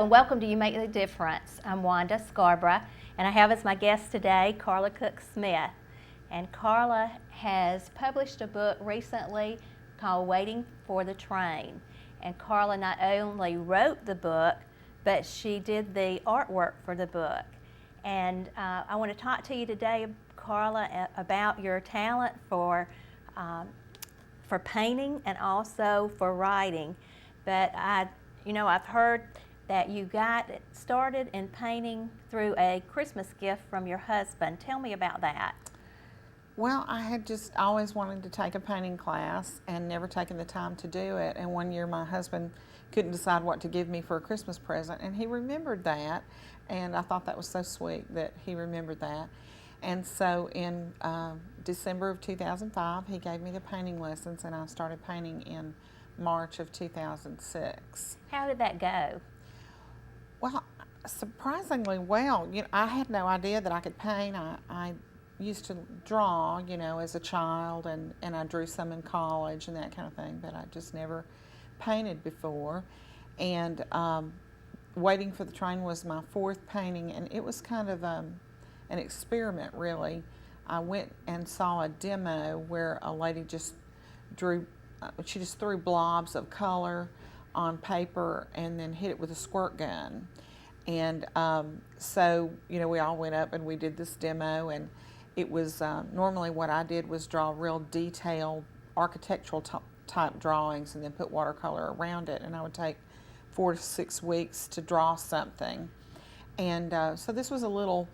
and welcome to You Make the Difference. I'm Wanda Scarborough, and I have as my guest today Carla Cook Smith. And Carla has published a book recently called Waiting for the Train. And Carla not only wrote the book, but she did the artwork for the book. And I want to talk to you today, Carla, about your talent for painting and also for writing. But I've heard that you got started in painting through a Christmas gift from your husband. Tell me about that. Well, I had just always wanted to take a painting class and never taken the time to do it. And one year my husband couldn't decide what to give me for a Christmas present, and he remembered that. And I thought that was so sweet that he remembered that. And so in December of 2005, he gave me the painting lessons, and I started painting in March of 2006. How did that go? Well, surprisingly well. I had no idea that I could paint. I used to draw, as a child, and I drew some in college and that kind of thing, but I just never painted before. And Waiting for the Train was my fourth painting, and it was kind of an experiment, really. I went and saw a demo where a lady just she just threw blobs of color on paper and then hit it with a squirt gun. And so, we all went up and we did this demo, and it was normally what I did was draw real detailed architectural type drawings and then put watercolor around it, and I would take 4 to 6 weeks to draw something. And so this was a little,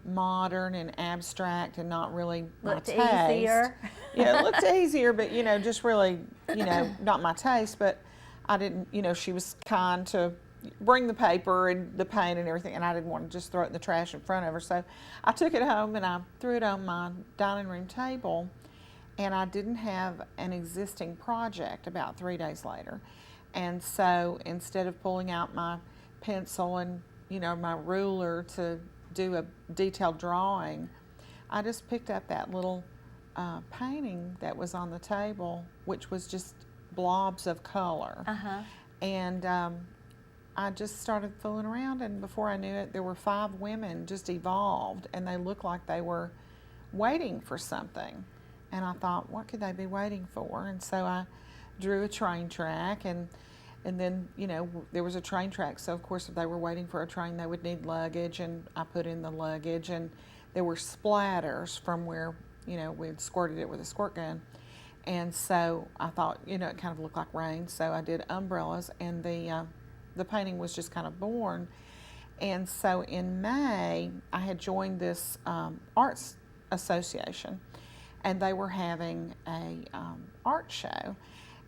modern and abstract and not really looked my taste. Easier. Yeah, it looked easier, but just really, not my taste. But I didn't, she was kind to bring the paper and the paint and everything, and I didn't want to just throw it in the trash in front of her. So I took it home and I threw it on my dining room table, and I didn't have an existing project about 3 days later. And so instead of pulling out my pencil and, my ruler to do a detailed drawing, I just picked up that little painting that was on the table, which was just blobs of color. And I just started fooling around, and before I knew it, there were 5 women just evolved, and they looked like they were waiting for something. And I thought, what could they be waiting for? And so I drew a train track, and then, there was a train track. So, of course, if they were waiting for a train, they would need luggage, and I put in the luggage, and there were splatters from where, we had squirted it with a squirt gun. And so I thought, it kind of looked like rain. So I did umbrellas, and the painting was just kind of born. And so in May, I had joined this arts association, and they were having a art show.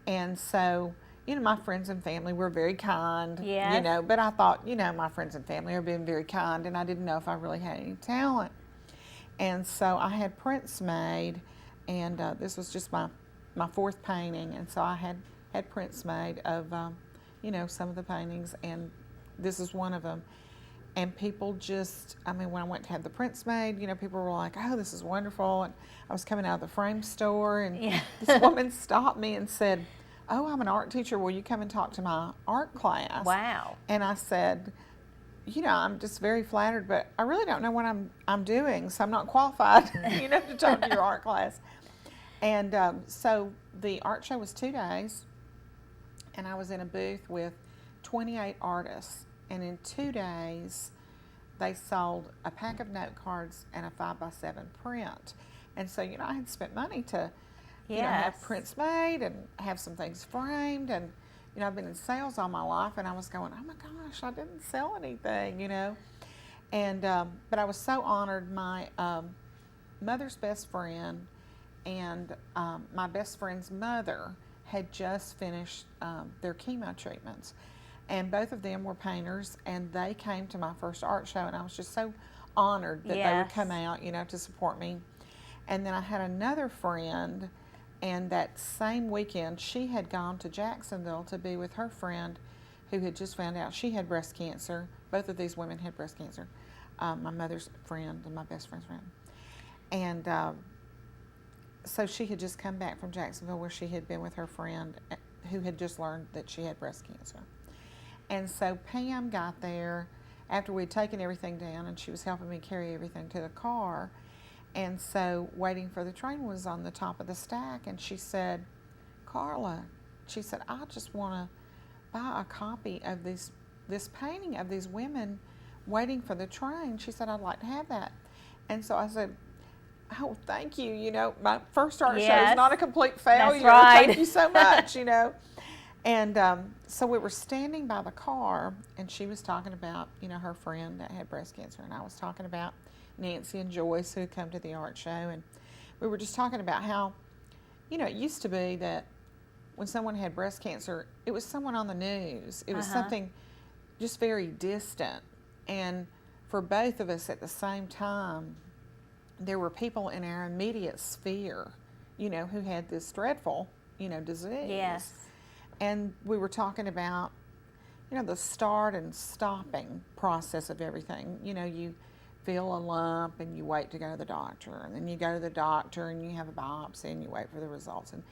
And so, my friends and family were very kind, Yes. but I thought, my friends and family are being very kind, and I didn't know if I really had any talent. And so I had prints made, and this was just my fourth painting, and so I had prints made of some of the paintings, and this is one of them. And people just, when I went to have the prints made, people were like, oh, this is wonderful. And I was coming out of the frame store, and this woman stopped me and said, oh, I'm an art teacher. Will you come and talk to my art class? Wow. And I said, I'm just very flattered, but I really don't know what I'm doing, so I'm not qualified, to talk to your art class. And so the art show was 2 days, and I was in a booth with 28 artists. And in 2 days, they sold a pack of note cards and a 5x7 print. And so, I had spent money to, have prints made and have some things framed. And, I've been in sales all my life, and I was going, oh my gosh, I didn't sell anything, And, but I was so honored. My mother's best friend and my best friend's mother had just finished their chemo treatments. And both of them were painters, and they came to my first art show, and I was just so honored that they would come out, to support me. And then I had another friend, and that same weekend, she had gone to Jacksonville to be with her friend who had just found out she had breast cancer. Both of these women had breast cancer, my mother's friend and my best friend's friend. And so she had just come back from Jacksonville, where she had been with her friend who had just learned that she had breast cancer. And so Pam got there after we'd taken everything down, and she was helping me carry everything to the car. And so Waiting for the Train was on the top of the stack, and she said, Carla, she said, I just want to buy a copy of this painting of these women waiting for the train. She said, I'd like to have that. And so I said, oh, thank you. You know, my first art show is not a complete failure. That's right. Thank you so much, you know. And so we were standing by the car, and she was talking about, you know, her friend that had breast cancer, and I was talking about Nancy and Joyce who had come to the art show, and we were just talking about how, you know, it used to be that when someone had breast cancer, it was someone on the news. It was something just very distant. And for both of us at the same time, there were people in our immediate sphere, you know, who had this dreadful, you know, disease. Yes. And we were talking about, you know, the start and stopping process of everything. You know, you feel a lump and you wait to go to the doctor, and then you go to the doctor and you have a biopsy and you wait for the results, and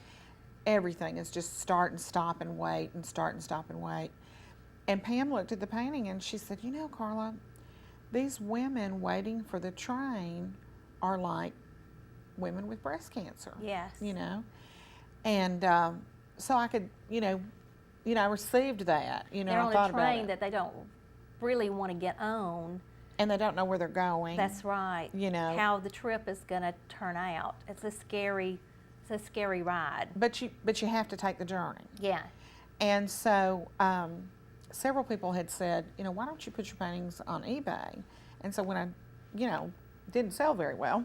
everything is just start and stop and wait and start and stop and wait. And Pam looked at the painting and she said, you know, Carla, these women waiting for the train are like women with breast cancer. Yes. You know, and so I could, I received that. You know, They're I on thought a about train it. that they don't really want to get on. And they don't know where they're going. That's right. You know, how the trip is going to turn out. It's a scary ride. But you have to take the journey. Yeah. And so several people had said, you know, why don't you put your paintings on eBay? And so when I, didn't sell very well,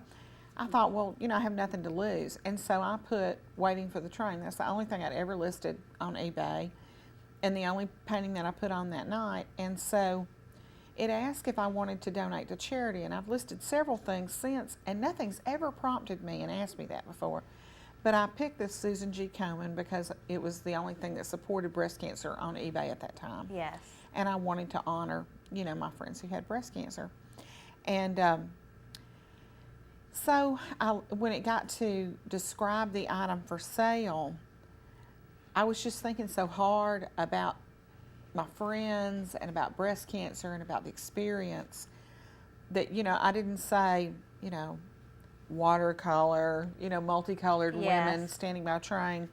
I thought, well, I have nothing to lose. And so I put Waiting for the Train. That's the only thing I'd ever listed on eBay, and the only painting that I put on that night. And so it asked if I wanted to donate to charity, and I've listed several things since, and nothing's ever prompted me and asked me that before. But I picked this Susan G. Komen because it was the only thing that supported breast cancer on eBay at that time. Yes. And I wanted to honor, my friends who had breast cancer. And so when it got to describe the item for sale, I was just thinking so hard about my friends and about breast cancer and about the experience that, I didn't say, watercolor, multicolored women standing by a train.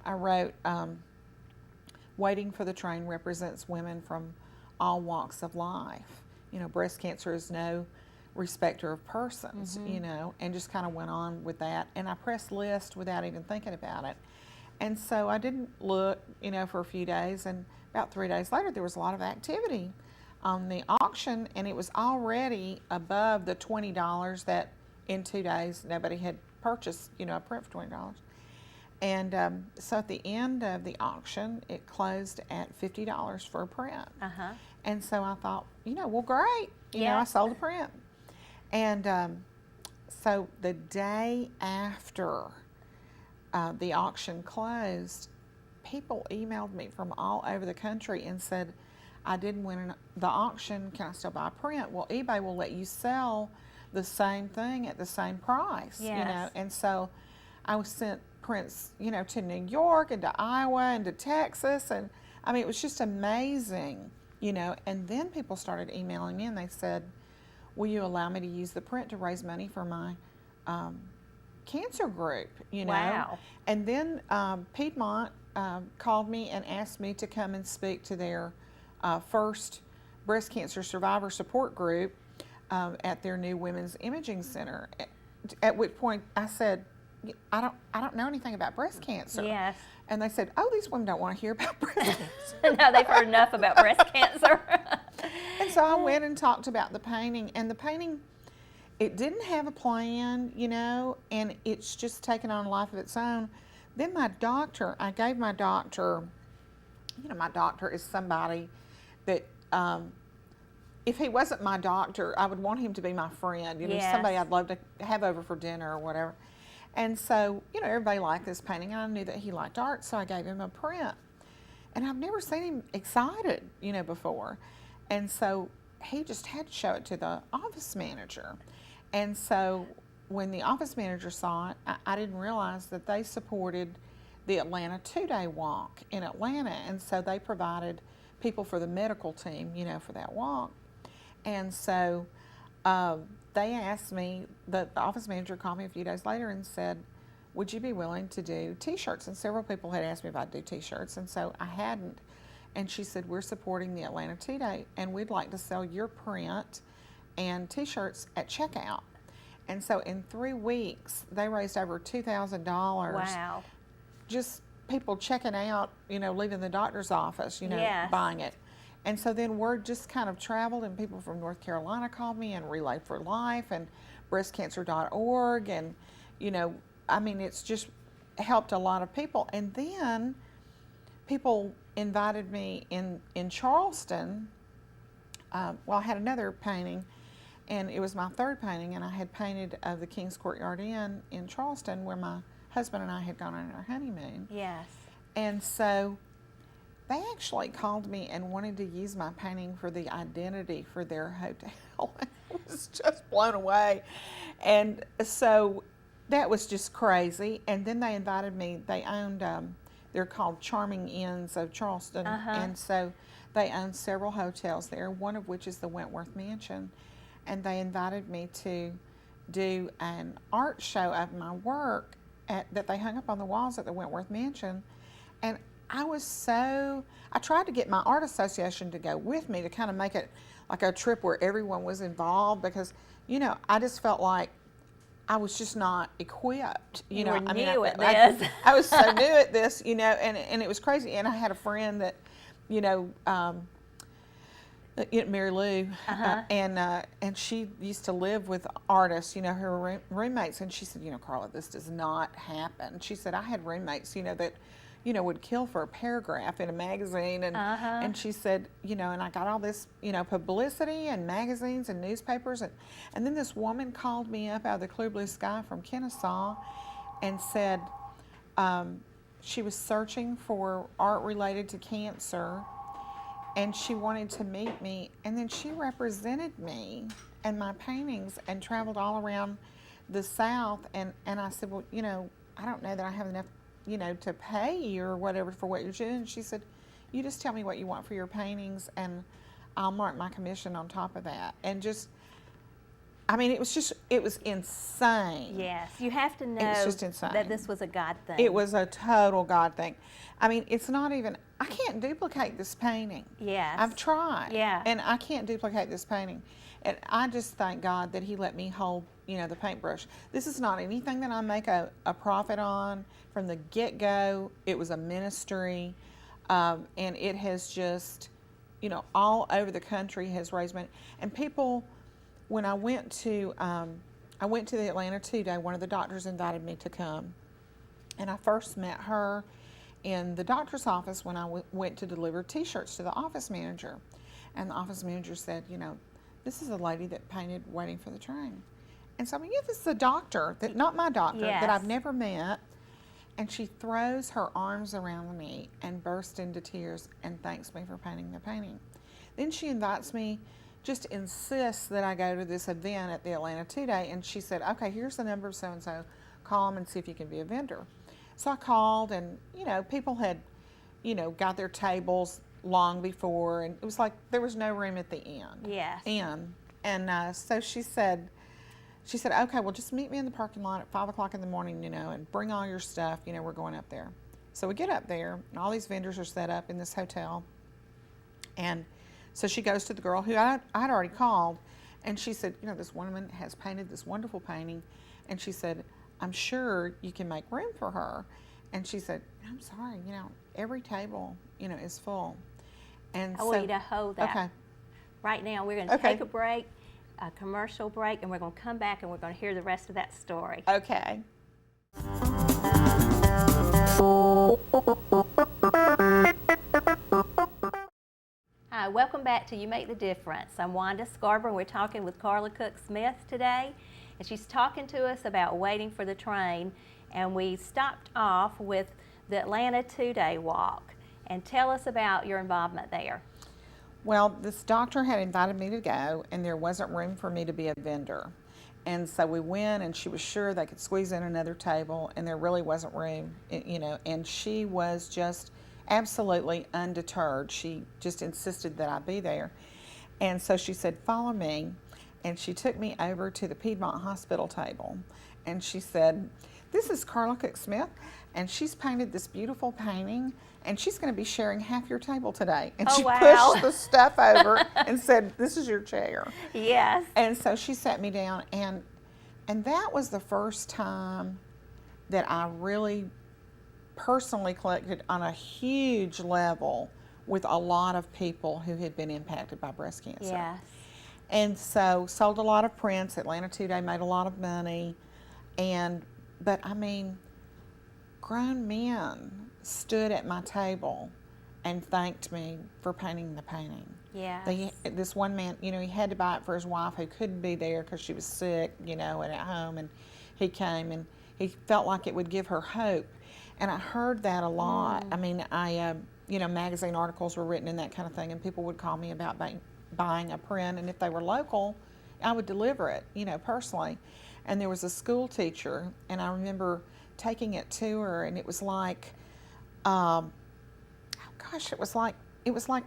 I wrote, Waiting for the Train represents women from all walks of life. Breast cancer is no respecter of persons, and just kind of went on with that. And I pressed list without even thinking about it. And so I didn't look, for a few days, and about 3 days later there was a lot of activity on the auction, and it was already above the $20 that in 2 days nobody had purchased, a print for $20. And so at the end of the auction, it closed at $50 for a print. Uh-huh. And so I thought, well, great. I sold a print. And so the day after the auction closed, people emailed me from all over the country and said, I didn't win the auction. Can I still buy a print? Well, eBay will let you sell the same thing at the same price. Yes. And so I was sent prints, to New York and to Iowa and to Texas. And I mean, it was just amazing, And then people started emailing me and they said, will you allow me to use the print to raise money for my cancer group, Wow. And then Piedmont called me and asked me to come and speak to their first breast cancer survivor support group at their new Women's Imaging Center. At which point I said, I don't know anything about breast cancer. Yes. And they said, oh, these women don't want to hear about breast cancer. No, they've heard enough about breast cancer. And so I went and talked about the painting, and the painting, it didn't have a plan, and it's just taken on a life of its own. Then I gave my doctor, my doctor is somebody that, if he wasn't my doctor, I would want him to be my friend, Yes. somebody I'd love to have over for dinner or whatever. And so, everybody liked this painting. I knew that he liked art, so I gave him a print. And I've never seen him excited, before. And so he just had to show it to the office manager. And so when the office manager saw it, I didn't realize that they supported the Atlanta 2-day walk in Atlanta. And so they provided people for the medical team, for that walk. And so they asked me, the office manager called me a few days later and said, would you be willing to do T-shirts? And several people had asked me if I'd do T-shirts, and so I hadn't. And she said, we're supporting the Atlanta Two-Day, and we'd like to sell your print and T-shirts at checkout. And so in 3 weeks, they raised over $2,000. Wow. Just people checking out, leaving the doctor's office, Yes. buying it. And so then word just kind of traveled, and people from North Carolina called me, and Relay for Life and breastcancer.org, and, it's just helped a lot of people. And then people invited me in Charleston. I had another painting, and it was my third painting, and I had painted of the King's Courtyard Inn in Charleston, where my husband and I had gone on our honeymoon. Yes. And so they actually called me and wanted to use my painting for the identity for their hotel. I was just blown away. And so that was just crazy. And then they invited me. They owned, they're called Charming Inns of Charleston. And so they own several hotels there, one of which is the Wentworth Mansion. And they invited me to do an art show of my work that they hung up on the walls at the Wentworth Mansion. And I tried to get my art association to go with me to kind of make it like a trip where everyone was involved, because, I just felt like I was just not equipped. You were new at this. I was so new at this, and it was crazy. And I had a friend that, Mary Lou, and she used to live with artists, her roommates, and she said, Carla, this does not happen. She said, I had roommates, that, would kill for a paragraph in a magazine, and she said, and I got all this, publicity and magazines and newspapers, and then this woman called me up out of the clear blue sky from Kennesaw and said she was searching for art related to cancer, and she wanted to meet me, and then she represented me and my paintings and traveled all around the South, and I said, well, I don't know that I have enough, to pay you or whatever for what you're doing. And she said, you just tell me what you want for your paintings, and I'll mark my commission on top of that. And just, it was insane. Yes, you have to know It was just insane. that this was a God thing. It was a total God thing. It's not even, I can't duplicate this painting. Yes. I've tried. Yeah. And I can't duplicate this painting. And I just thank God that He let me hold, the paintbrush. This is not anything that I make a profit on. From the get-go, it was a ministry. And it has just, all over the country has raised money. And people, when I went to the Atlanta Two-Day, one of the doctors invited me to come. And I first met her in the doctor's office when I went to deliver T-shirts to the office manager. And the office manager said, this is a lady that painted Waiting for the Train. And so, this is a doctor, not my doctor, that I've never met. And she throws her arms around me and bursts into tears and thanks me for painting the painting. Then she invites me, just insists that I go to this event at the Atlanta Two-Day. And she said, okay, here's the number of so-and-so. Call them and see if you can be a vendor. So I called, and, people had, got their tables long before, and it was like there was no room at the end. Yes. And so she said, okay, well, just meet me in the parking lot at 5 o'clock in the morning, and bring all your stuff. We're going up there. So we get up there, and all these vendors are set up in this hotel. And so she goes to the girl who I'd already called, and she said, this woman has painted this wonderful painting. And she said, I'm sure you can make room for her. And she said, I'm sorry, every table, is full. And I want you to hold that. Okay. Right now, we're going to take a break, a commercial break, and we're going to come back and we're going to hear the rest of that story. Okay. Hi, welcome back to You Make the Difference. I'm Wanda Scarborough, and we're talking with Carla Cook Smith today. And she's talking to us about Waiting for the Train. And we stopped off with the Atlanta Two-Day Walk. And tell us about your involvement there. Well, this doctor had invited me to go, and there wasn't room for me to be a vendor. And so we went, and she was sure they could squeeze in another table, and there really wasn't room, and she was just absolutely undeterred. She just insisted that I be there. And so she said, follow me. And she took me over to the Piedmont Hospital table. And she said, this is Carla Cook Smith, and she's painted this beautiful painting, and she's going to be sharing half your table today. And Oh, she wow. pushed the stuff over and said, this is your chair. Yes. And so she sat me down, and that was the first time that I really personally collected on a huge level with a lot of people who had been impacted by breast cancer. Yes. And so sold a lot of prints. Atlanta Today made a lot of money. But I mean, grown men stood at my table and thanked me for painting the painting. Yes. This one man, he had to buy it for his wife who couldn't be there because she was sick, and at home. And he came and he felt like it would give her hope. And I heard that a lot. I mean, magazine articles were written and that kind of thing, and people would call me about buying a print, and if they were local, I would deliver it, personally. And there was a school teacher, and I remember taking it to her, and it was like, it was like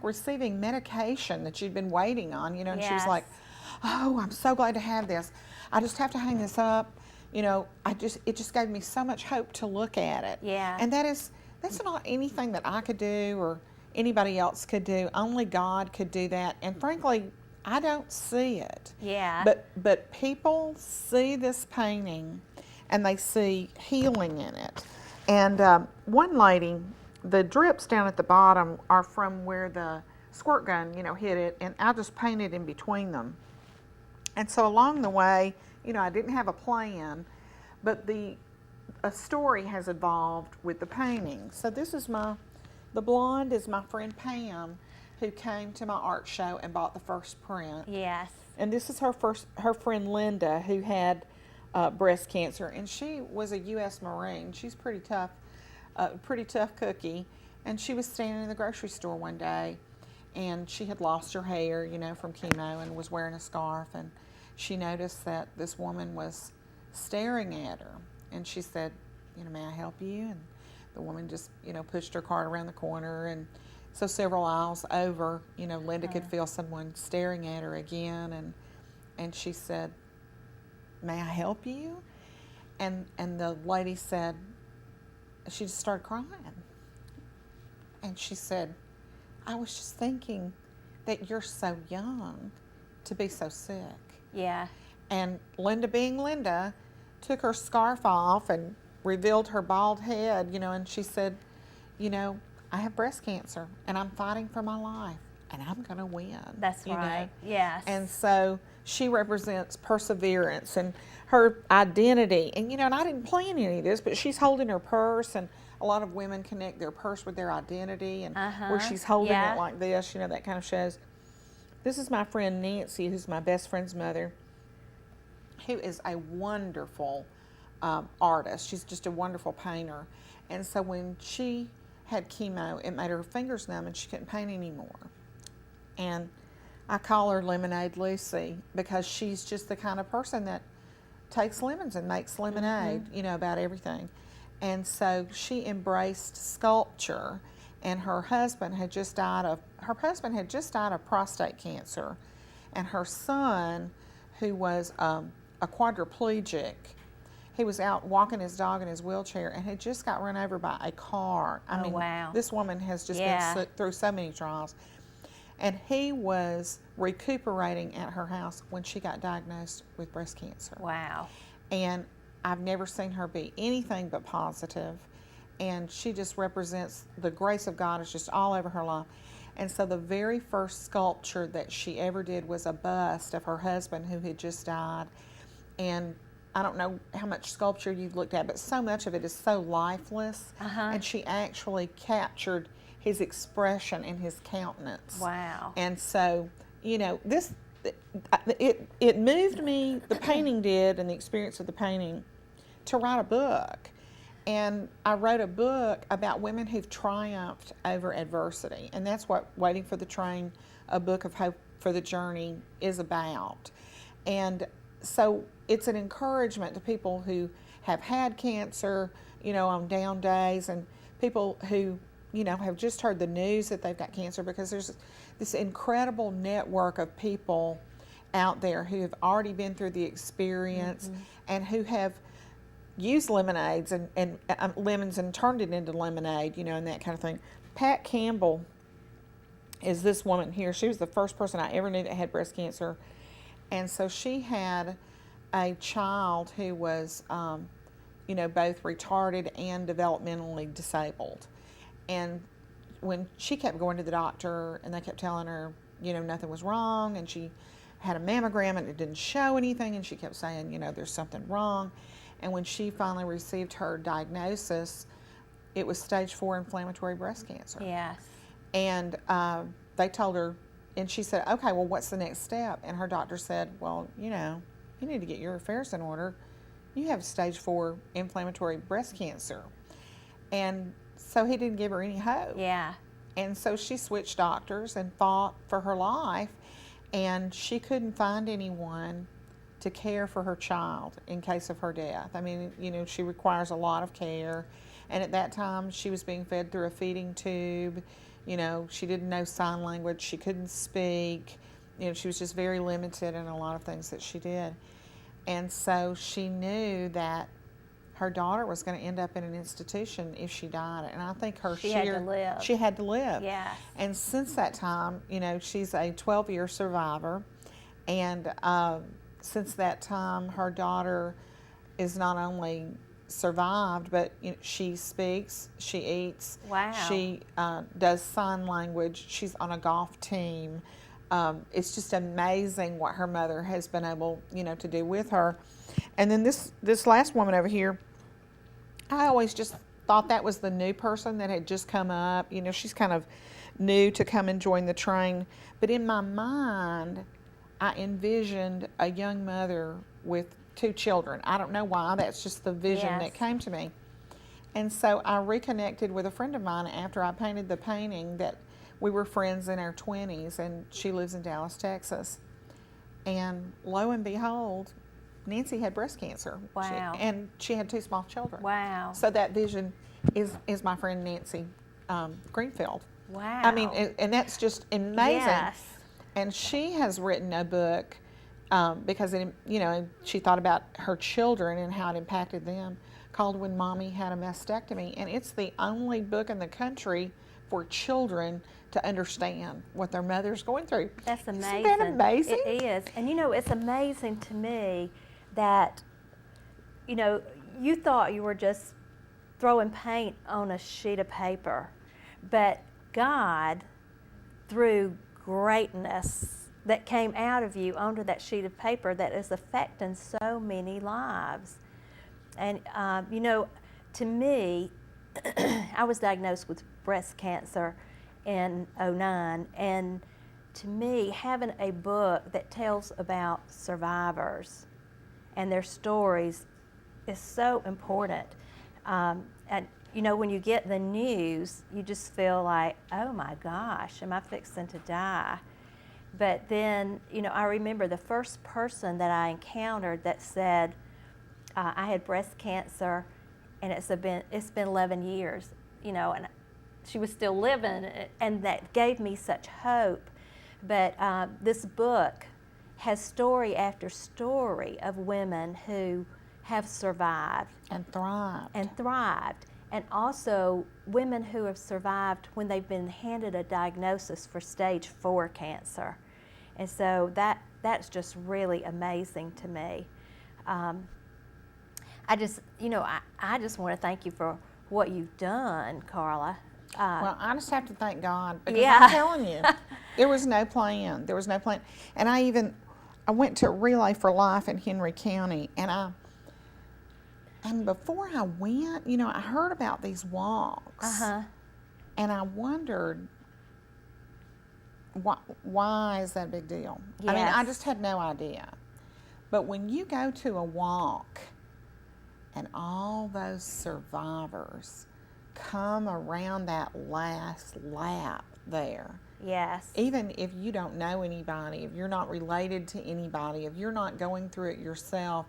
receiving medication that you'd been waiting on, and she was Yes. like, oh, I'm so glad to have this. I just have to hang this up. It just gave me so much hope to look at it. Yeah. And that's not anything that I could do or anybody else could do. Only God could do that. And frankly, I don't see it. Yeah. But people see this painting and they see healing in it. And one lady, the drips down at the bottom are from where the squirt gun, hit it, and I just painted in between them. And so along the way, I didn't have a plan, but a story has evolved with the painting. So this is the blonde is my friend Pam, who came to my art show and bought the first print. Yes. And this is her friend Linda, who had breast cancer, and she was a U.S. Marine. She's pretty tough cookie. And she was standing in the grocery store one day, and she had lost her hair, from chemo, and was wearing a scarf. And she noticed that this woman was staring at her, and she said, may I help you? And the woman just, pushed her cart around the corner, and so several aisles over, Linda could feel someone staring at her again, and she said, may I help you? And the lady said, she just started crying. And she said, I was just thinking that you're so young to be so sick. Yeah. And Linda, being Linda, took her scarf off and revealed her bald head, and she said, I have breast cancer and I'm fighting for my life and I'm going to win. That's right. Yes. And so she represents perseverance and her identity. And, and I didn't plan any of this, but she's holding her purse, and a lot of women connect their purse with their identity, and where she's holding it like this, that kind of shows. This is my friend Nancy, who's my best friend's mother, who is a wonderful artist. She's just a wonderful painter. And so when she had chemo, it made her fingers numb and she couldn't paint anymore. And I call her Lemonade Lucy because she's just the kind of person that takes lemons and makes lemonade, about everything. And so she embraced sculpture, and her husband had just died of prostate cancer, and her son, who was a quadriplegic, he was out walking his dog in his wheelchair and had just got run over by a car. I mean, wow. This woman has just been through so many trials. And he was recuperating at her house when she got diagnosed with breast cancer. Wow. And I've never seen her be anything but positive. And she just represents the grace of God is just all over her life. And so the very first sculpture that she ever did was a bust of her husband who had just died. And I don't know how much sculpture you've looked at, but so much of it is so lifeless. And she actually captured his expression and his countenance. Wow. And so, it moved me, the painting did, and the experience of the painting, to write a book. And I wrote a book about women who've triumphed over adversity. And that's what Waiting for the Train, a book of hope for the journey, is about. And so it's an encouragement to people who have had cancer, on down days, and people who have just heard the news that they've got cancer, because there's this incredible network of people out there who have already been through the experience and who have used lemonades and lemons and turned it into lemonade, and that kind of thing. Pat Campbell is this woman here. She was the first person I ever knew that had breast cancer. And so she had a child who was, both retarded and developmentally disabled. And when she kept going to the doctor and they kept telling her, nothing was wrong, and she had a mammogram and it didn't show anything, and she kept saying, there's something wrong. And when she finally received her diagnosis, it was stage 4 inflammatory breast cancer. Yes. And they told her, and she said, okay, well, what's the next step? And her doctor said, well, you need to get your affairs in order. You have stage 4 inflammatory breast cancer. And so he didn't give her any hope. Yeah. And so she switched doctors and fought for her life, and she couldn't find anyone to care for her child in case of her death. I mean, she requires a lot of care. And at that time, she was being fed through a feeding tube. She didn't know sign language. She couldn't speak. She was just very limited in a lot of things that she did. And so she knew that her daughter was going to end up in an institution if she died. And I think she had to live. She had to live. Yes. And since that time, she's a 12-year survivor. And since that time, her daughter is not only survived, but she speaks, she eats. Wow. She does sign language. She's on a golf team. It's just amazing what her mother has been able, to do with her. And then this last woman over here, I always just thought that was the new person that had just come up. She's kind of new to come and join the train. But in my mind, I envisioned a young mother with 2 children. I don't know why. That's just the vision that came to me. And so I reconnected with a friend of mine after I painted the painting. That we were friends in our 20s, and she lives in Dallas, Texas. And lo and behold, Nancy had breast cancer. Wow. And she had 2 small children. Wow. So that vision is my friend Nancy Greenfield. Wow. I mean, and that's just amazing. Yes. And she has written a book because she thought about her children and how it impacted them, called When Mommy Had a Mastectomy. And it's the only book in the country for children to understand what their mother's going through. That's amazing. Isn't that amazing? It is. And it's amazing to me that, you thought you were just throwing paint on a sheet of paper, but God, through greatness that came out of you onto that sheet of paper, that is affecting so many lives. And, to me, I was diagnosed with breast cancer in 2009, and to me, having a book that tells about survivors and their stories is so important. And when you get the news, you just feel like, oh my gosh, am I fixing to die? But then, I remember the first person that I encountered that said, I had breast cancer, and it's been 11 years, and she was still living, and that gave me such hope. But this book has story after story of women who have survived And thrived. and also women who have survived when they've been handed a diagnosis for stage 4 cancer. And so that's just really amazing to me. I just want to thank you for what you've done, Carla. Well, I just have to thank God, because Yeah. I'm telling you, there was no plan. There was no plan. And I went to Relay for Life in Henry County, and before I went, I heard about these walks. Uh-huh. And I wondered, why is that a big deal? I mean, I Yes. just had no idea. But when you go to a walk and all those survivors come around that last lap there, Yes. even if you don't know anybody, if you're not related to anybody, if you're not going through it yourself,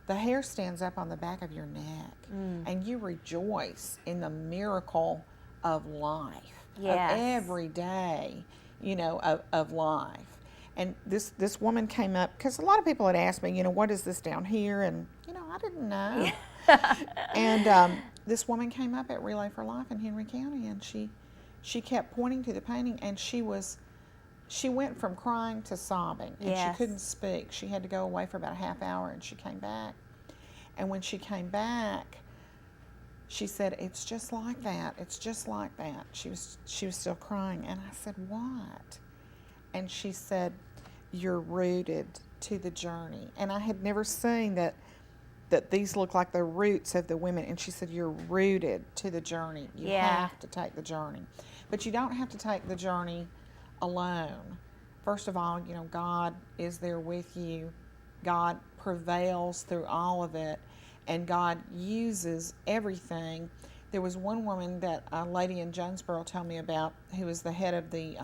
the hair stands up on the back of your neck, and you rejoice in the miracle of life, Yes. of every day, of life. And this woman came up, because a lot of people had asked me, what is this down here? And, I didn't know. And this woman came up at Relay for Life in Henry County, and she kept pointing to the painting, and she went from crying to sobbing, and Yes. she couldn't speak. She had to go away for about a half hour, and she came back. And when she came back, she said, "It's just like that. It's just like that." She was still crying, and I said, "What?" And she said, "You're rooted to the journey." And I had never seen that these look like the roots of the women. And she said, "You're rooted to the journey. You Yeah. have to take the journey. But you don't have to take the journey alone. First of all, God is there with you. God prevails through all of it, and God uses everything. There was one woman that a lady in Jonesboro told me about, who was the head of the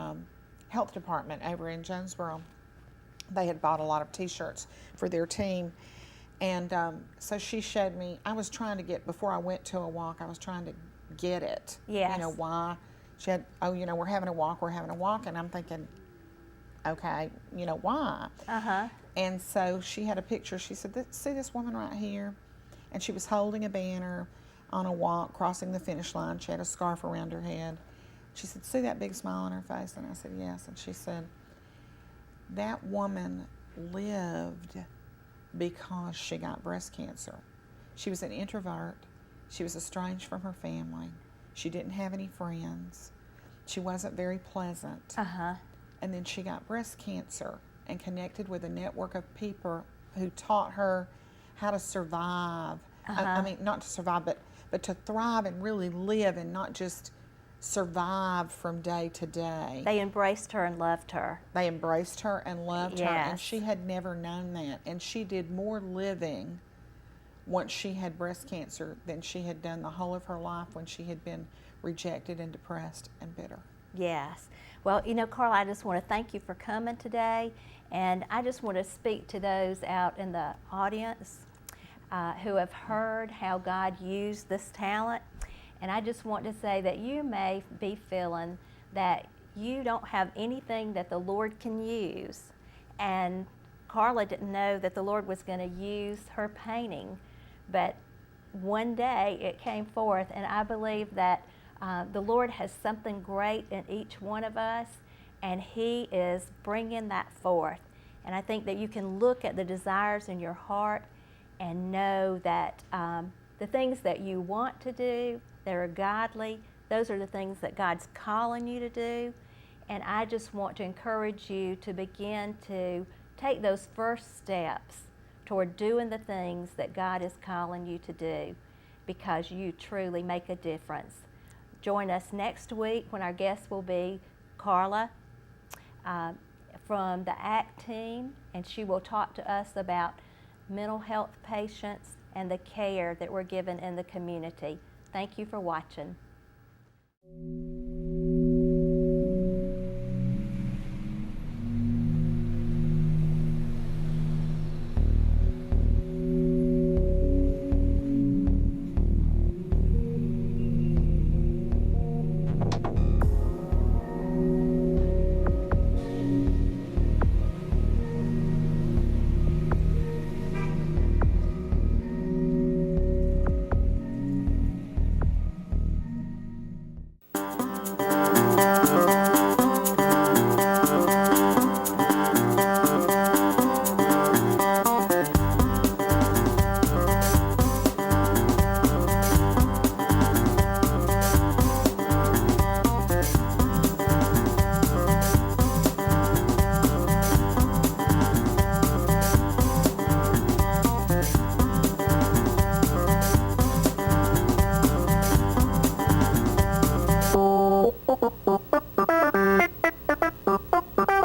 health department over in Jonesboro. They had bought a lot of T-shirts for their team, and so she showed me. I was trying to get, before I went to a walk, I was trying to get it. Yes. Why? She had, we're having a walk, and I'm thinking, okay, why? Uh-huh. And so she had a picture. She said, "See this woman right here?" And she was holding a banner on a walk, crossing the finish line. She had a scarf around her head. She said, "See that big smile on her face?" And I said, "Yes." And she said, "That woman lived because she got breast cancer. She was an introvert. She was estranged from her family. She didn't have any friends. She wasn't very pleasant. Uh-huh. And then she got breast cancer and connected with a network of people who taught her how to survive. I mean, not to survive, but to thrive and really live, and not just survive from day to day." They embraced her and loved her. They embraced her and loved her, and Yes. she had never known that. And she did more living once she had breast cancer than she had done the whole of her life when she had been rejected and depressed and bitter. Yes. Well, Carla, I just want to thank you for coming today, and I just want to speak to those out in the audience who have heard how God used this talent. And I just want to say that you may be feeling that you don't have anything that the Lord can use. And Carla didn't know that the Lord was going to use her painting, but one day it came forth, and I believe that the Lord has something great in each one of us, and He is bringing that forth. And I think that you can look at the desires in your heart and know that the things that you want to do that are godly, those are the things that God's calling you to do. And I just want to encourage you to begin to take those first steps toward doing the things that God is calling you to do, because you truly make a difference. Join us next week when our guest will be Carla from the ACT team, and she will talk to us about mental health patients and the care that we're given in the community. Thank you for watching. Oh,